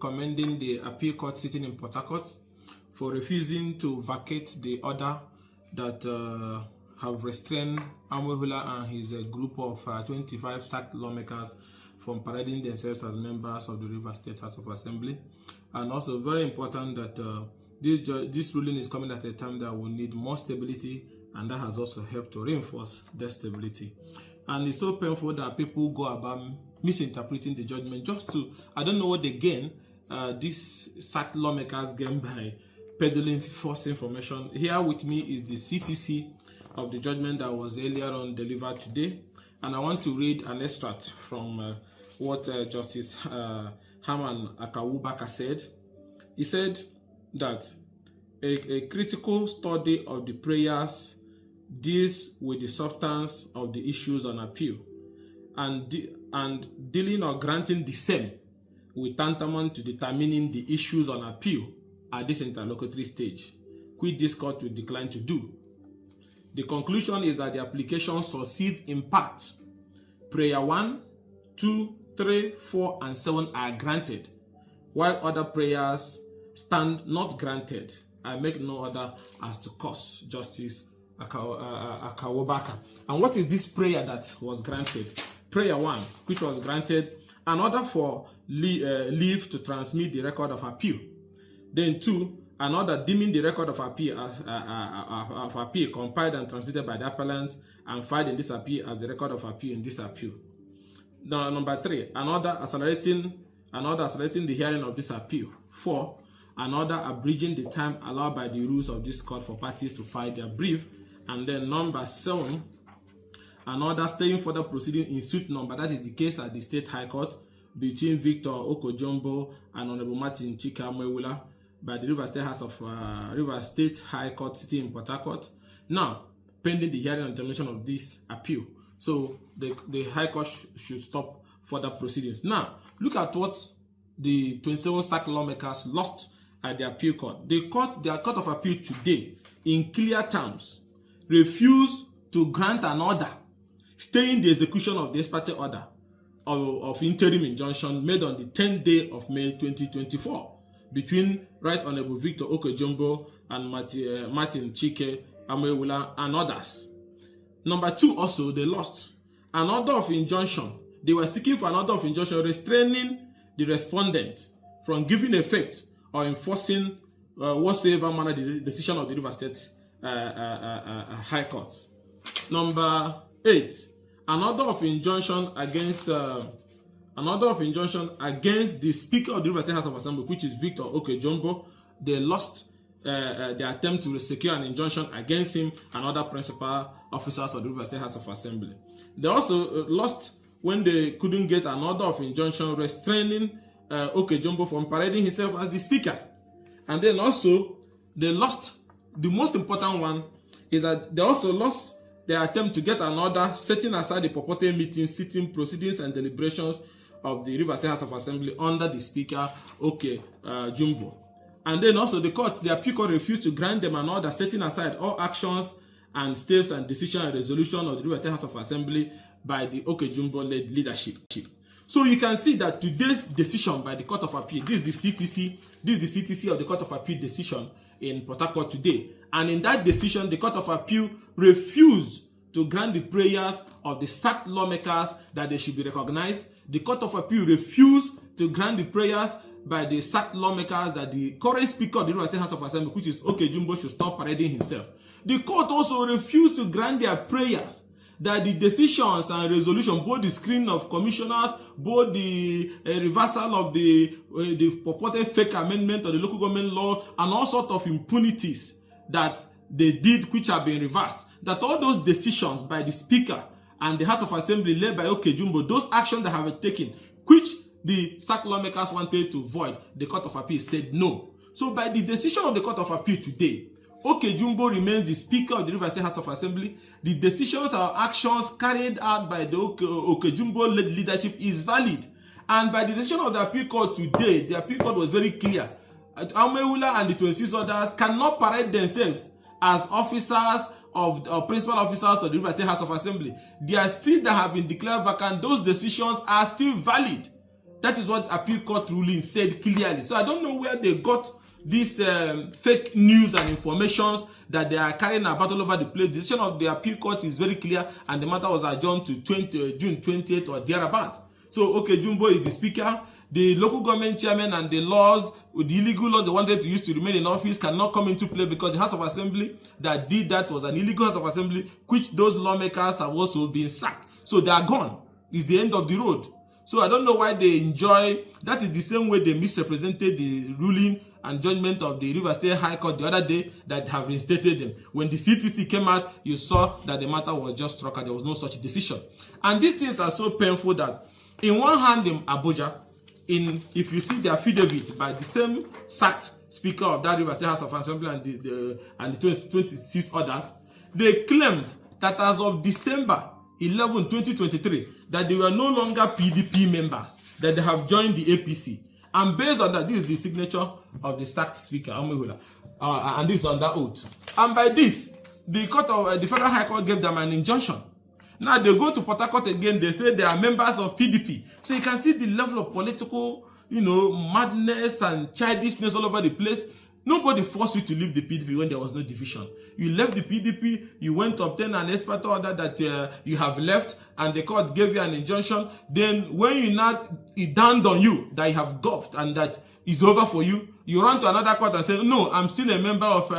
commending the appeal court sitting in Port Harcourt for refusing to vacate the order that have restrained Amwehula and his group of 25 sacked lawmakers from parading themselves as members of the Rivers State House of Assembly. And also very important that this ruling is coming at a time that we need more stability, and that has also helped to reinforce that stability. And it's so painful that people go about misinterpreting the judgment just to, I don't know what they gain, these sacked lawmakers gain by peddling false information. Here with me is the CTC of the judgment that was earlier on delivered today, and I want to read an extract from what Justice Herman Akawubaka said. He said that a critical study of the prayers deals with the substance of the issues on appeal, and dealing or granting the same with tantamount to determining the issues on appeal at this interlocutory stage, which this court will decline to do. The conclusion is that the application succeeds in part. Prayer 1, 2, 3, 4, and 7 are granted, while other prayers stand not granted. I make no order as to cause. Justice Akawubaka. And what is this prayer that was granted? Prayer 1, which was granted an order for leave to transmit the record of appeal. Then 2, an order deeming the record of appeal as compiled and transmitted by the appellant and filed in this appeal as the record of appeal in this appeal. Now, number 3, an order accelerating the hearing of this appeal. 4, an order abridging the time allowed by the rules of this court for parties to file their brief. And then number 7, an order staying further proceeding in suit number, that is the case at the State High Court between Victor Okojombo and Honorable Martin Chika Amwehula by the Rivers State High Court sitting in Port Harcourt. Now, pending the hearing and termination of this appeal. So the High Court should stop further proceedings. Now, look at what the 27 sacked lawmakers lost at the appeal court. Their court of appeal today, in clear terms, refused to grant an order staying the execution of the ex parte order of interim injunction made on the 10th day of May 2024 between Right Honorable Victor Okojombo and Martin Chike Amwehula and others. Number 2, also, they lost an order of injunction. They were seeking for an order of injunction restraining the respondent from giving effect or enforcing whatsoever manner the decision of the Rivers State High Court. Number 8, an order of injunction against the Speaker of the Rivers State House of Assembly, which is Victor Okojombo. They lost the attempt to secure an injunction against him and other principal officers of the Rivers State House of Assembly. They also lost when they couldn't get an order of injunction restraining Okojombo from parading himself as the Speaker. And then also, they lost, the most important one is that they also lost their attempt to get an order setting aside the purported meetings, sitting, proceedings, and deliberations of the Rivers State House of Assembly under the Speaker, Okojumbo. And then also the appeal court refused to grant them an order setting aside all actions and steps and decision and resolution of the Rivers State House of Assembly by the Okojumbo-led leadership. So you can see that today's decision by the Court of Appeal, this is the CTC of the Court of Appeal decision in Port Harcourt today. And in that decision, the Court of Appeal refused to grant the prayers of the sacked lawmakers that they should be recognized. The Court of Appeal refused to grant the prayers by the sacked lawmakers that the current Speaker of the Rivers State House of Assembly, which is Okojumbo, should stop parading himself. The court also refused to grant their prayers that the decisions and resolution, both the screening of commissioners, both the reversal of the purported fake amendment of the local government law, and all sorts of impunities that they did, which have been reversed, that all those decisions by the Speaker and the House of Assembly led by Okojumbo, those actions that have been taken, which the sacked lawmakers wanted to void, the Court of Appeal said no. So by the decision of the Court of Appeal today, Okojumbo remains the Speaker of the Rivers State House of Assembly. The decisions or actions carried out by the Okojumbo-led leadership is valid. And by the decision of the appeal court today, the appeal court was very clear. Amwehula and the 26 others cannot parade themselves as officers of principal officers of the Rivers State House of Assembly. Their seats that have been declared vacant, those decisions are still valid. That is what appeal court ruling said clearly. So I don't know where they got this fake news and informations that they are carrying a battle over the place. The decision of the appeal court is very clear, and the matter was adjourned to June 28th or thereabout. So, okay, Jumbo is the speaker. The local government chairman and the laws, the illegal laws they wanted to use to remain in office cannot come into play because the House of Assembly that did that was an illegal House of Assembly, which those lawmakers have also been sacked. So they are gone. It's the end of the road. So I don't know why they enjoy. That is the same way they misrepresented the ruling and judgment of the Rivers State High Court the other day that have reinstated them. When the CTC came out, you saw that the matter was just struck and there was no such decision. And these things are so painful that in one hand in Abuja, if you see the affidavit by the same sacked speaker of that Rivers State House of Assembly and the 26 others, they claimed that as of December 11, 2023, that they were no longer PDP members, that they have joined the APC. And based on that, this is the signature of the sacked speaker, and this is under oath. And by this, the Federal High Court gave them an injunction. Now they go to Port Harcourt again, they say they are members of PDP. So you can see the level of political, madness and childishness all over the place. Nobody forced you to leave the PDP when there was no division. You left the PDP, you went to obtain an expert order that you have left, and the court gave you an injunction. Then when it dawned on you that you have golfed and that it's over for you, you run to another court and say, no, I'm still a member of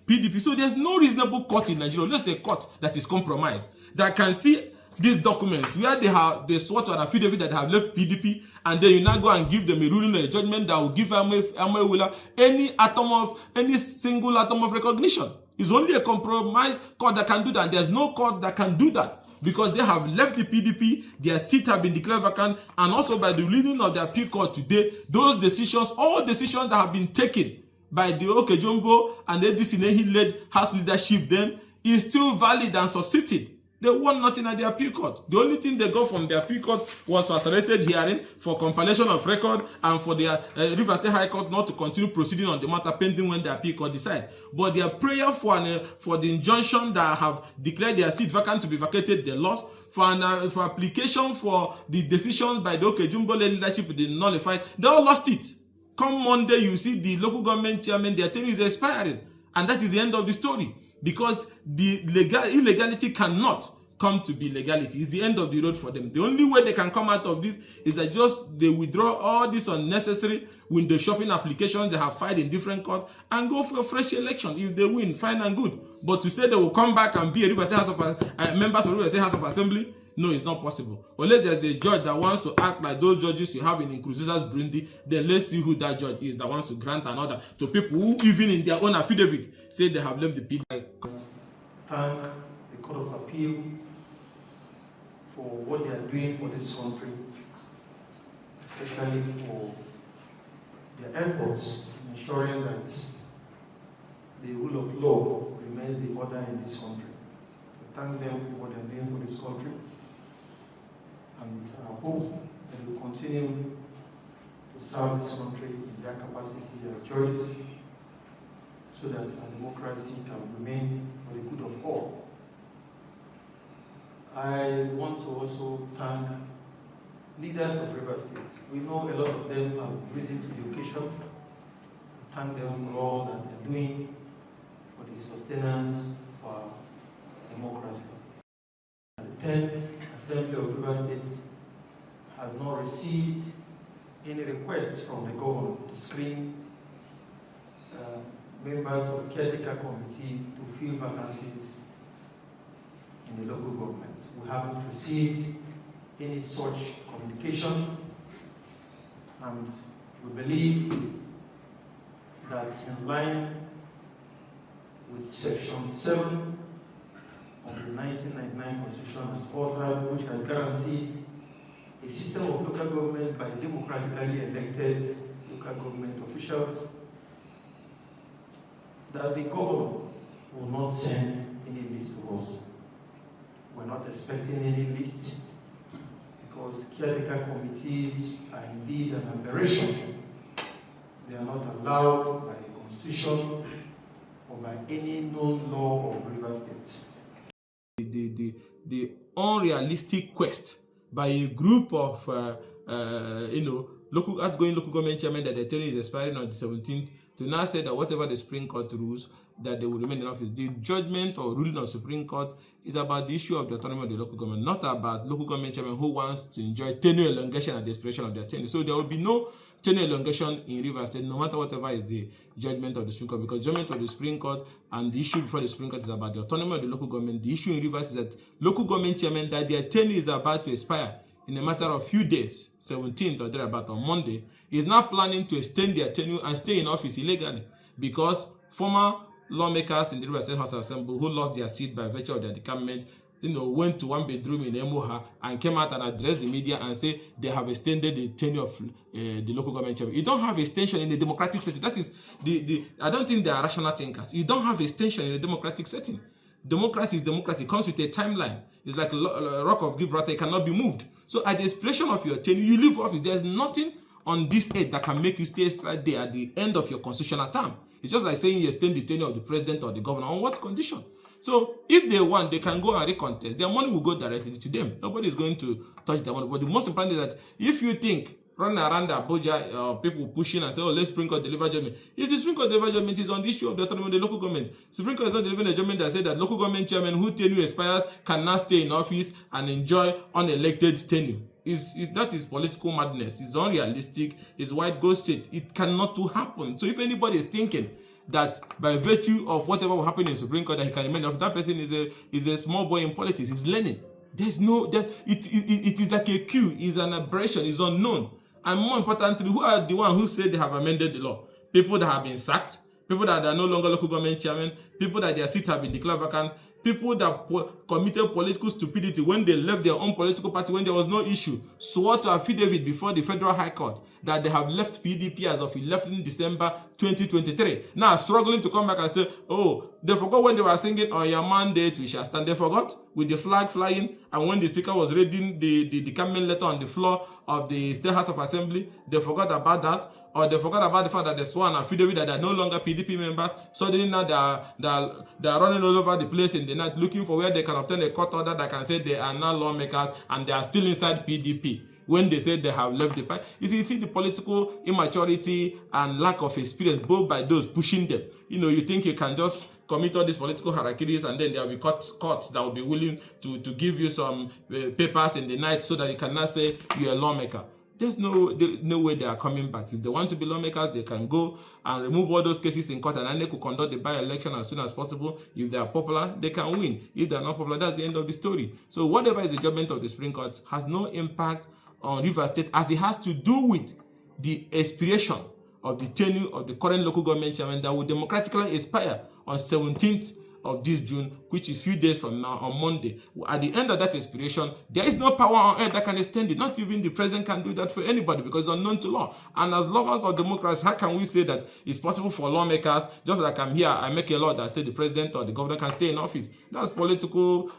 PDP. So there's no reasonable court in Nigeria, let's say a court that is compromised, that can see these documents where they swore to an affidavit that they have left PDP, and then you now go and give them a ruling or a judgment that will give Amaewula any single atom of recognition. It's only a compromised court that can do that. There's no court that can do that because they have left the PDP, their seat have been declared vacant, and also by the ruling of the appeal court today, those decisions, all decisions that have been taken by the Okejumbo and the Disinehi-led House leadership then is still valid and subsisting. They won nothing at the appeal court. The only thing they got from the appeal court was for accelerated hearing, for compilation of record, and for the Rivers State High Court not to continue proceeding on the matter pending when the appeal court decides. But their prayer for the injunction that have declared their seat vacant to be vacated, they lost. For application for the decisions by the Okejumbo leadership, they nullified. They all lost it. Come Monday, you see the local government chairman, their tenure is expiring. And that is the end of the story. Because the illegality cannot come to be legality. It's the end of the road for them. The only way they can come out of this is that they withdraw all these unnecessary window shopping applications they have filed in different courts and go for a fresh election. If they win, fine and good. But to say they will come back and be a members of Rivers State House of Assembly, no, it's not possible. Unless there's a judge that wants to act like those judges you have in Nkurunziza's Burundi, then let's see who that judge is that wants to grant an order to people who, even in their own affidavit, say they have left the PDP. Thank the Court of Appeal for what they are doing for this country, especially for their efforts in ensuring that the rule of law remains the order in this country. We thank them for what they are doing for this country. And it's our hope that we continue to serve this country in their capacity as judges so that our democracy can remain for the good of all. I want to also thank leaders of Rivers State. We know a lot of them have risen to the occasion. Thank them for all that they're doing for the sustenance of our democracy. The 10th Assembly of Rivers State has not received any requests from the government to screen members of the caretaker committee to fill vacancies in the local governments. We haven't received any such communication, and we believe that's in line with Section 7 of the 1999 Constitution as ordered, which has guaranteed a system of local government by democratically elected local government officials, that the government will not send any list to us. We're not expecting any list because caretaker committees are indeed an aberration. They are not allowed by the Constitution or by any known law of Rivers State. The unrealistic quest by a group of outgoing local government chairman that their tenure is expiring on the 17th, to now say that whatever the Supreme Court rules, that they will remain in office. The judgment or ruling of Supreme Court is about the issue of the autonomy of the local government, not about local government chairman who wants to enjoy tenure elongation at the expiration of their tenure. So there will be no tenure elongation in Rivers State, no matter whatever is the judgment of the Supreme Court, because judgment of the Supreme Court and the issue before the Supreme Court is about the autonomy of the local government. The issue in Rivers is that local government chairmen, that their tenure is about to expire in a matter of few days, 17th or thereabout on Monday, is now planning to extend their tenure and stay in office illegally, because former lawmakers in the Rivers State House of Assembly who lost their seat by virtue of their decampment, went to one bedroom in Emuha and came out and addressed the media and said they have extended the tenure of the local government chairman. You don't have extension in a democratic setting. That is I don't think they are rational thinkers. You don't have extension in a democratic setting. Democracy is democracy. It comes with a timeline. It's like a rock of Gibraltar. It cannot be moved. So at the expiration of your tenure, you leave office. There's nothing on this earth that can make you stay right there at the end of your constitutional term. It's just like saying you extend the tenure of the president or the governor. On what condition? So if they want, they can go and recontest. Their money will go directly to them. Nobody is going to touch their money. But the most important is that if you think running around Abuja, people pushing and say, oh, let's Supreme Court deliver judgment. If the Supreme Court deliver judgment is on the issue of the autonomy of the local government, Supreme Court is not delivering a judgment that said that local government chairmen who tenure expires can now stay in office and enjoy unelected tenure. That is political madness. It's unrealistic. It's white ghost shit. It cannot happen. So if anybody is thinking that by virtue of whatever will happen in Supreme Court that he can remain, if that person is a small boy in politics, he's learning. There's no that it is like a queue, is an aberration, is unknown. And more importantly, who are the ones who say they have amended the law? People that have been sacked, people that are no longer local government chairmen, people that their seats have been declared vacant, people that committed political stupidity when they left their own political party when there was no issue, swore to affidavit before the Federal High Court that they have left PDP as of 11 December 2023. Now struggling to come back and say, oh, they forgot when they were singing, on your mandate we shall stand. They forgot with the flag flying, and when the speaker was reading the comment letter on the floor of the State House of Assembly, they forgot about that. Or they forgot about the fact that they swore an affidavit that they are no longer PDP members. Suddenly now they are running all over the place in the night looking for where they can obtain a court order that can say they are now lawmakers and they are still inside PDP when they say they have left the party. You see the political immaturity and lack of experience both by those pushing them. You think you can just commit all these political harakiris and then there will be courts that will be willing to give you some papers in the night so that you can now say you're a lawmaker. There's no way they are coming back. If they want to be lawmakers, they can go and remove all those cases in court and they could conduct the by-election as soon as possible. If they are popular, they can win. If they are not popular, that's the end of the story. So whatever is the judgment of the Supreme Court has no impact on Rivers State, as it has to do with the expiration of the tenure of the current local government chairman that will democratically expire on 17th of this June, which is a few days from now on Monday. At the end of that expiration, there is no power on earth that can extend it. Not even the president can do that for anybody because it's unknown to law. And as lovers of democracy, how can we say that it's possible for lawmakers, just like I'm here, I make a law that says the president or the governor can stay in office? That's political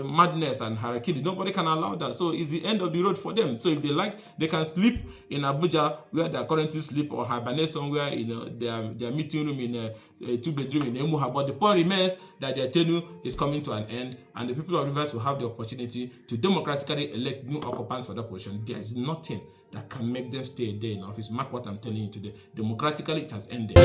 madness and harakiri. Nobody can allow that. So it's the end of the road for them. So if they like, they can sleep in Abuja where they are currently sleep, or hibernate somewhere in their meeting room in a two-bedroom in Emuha. But the point remains that their tenure is coming to an end, and the people of Rivers will have the opportunity to democratically elect new occupants for that position. There is nothing that can make them stay there in office. Mark what I'm telling you today. Democratically, it has ended.